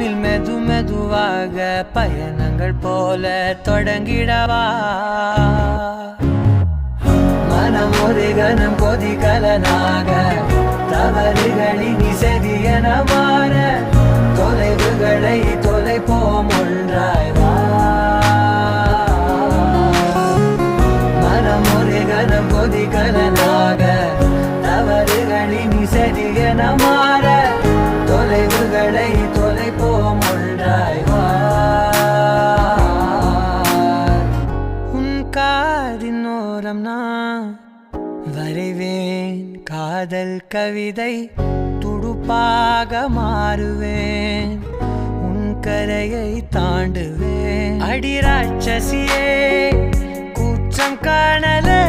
விண்ணில் மெது மெதுவாக பயணங்கள் போல தொடங்கிடவா மனம் ஒரு கணம் கொதிகலனாக தவறுகளின் இசையென மாற தொலைவுகளை தொலைப்போம் ஒன்றாய் வா மனம் ஒரு கணம் கொதிகலனாக தவறுகளின் இசையென மாற தொலைவுகளை தொலைப்போம் ஒன்றாய் வா உன் காதின் ஓரம் நான் வரைவேன் காதல் கவிதை துடுப்பாக மாறுவேன் உன் கரையை தாண்டுவேன் அடி ராட்சசியே கூச்சம் காணலே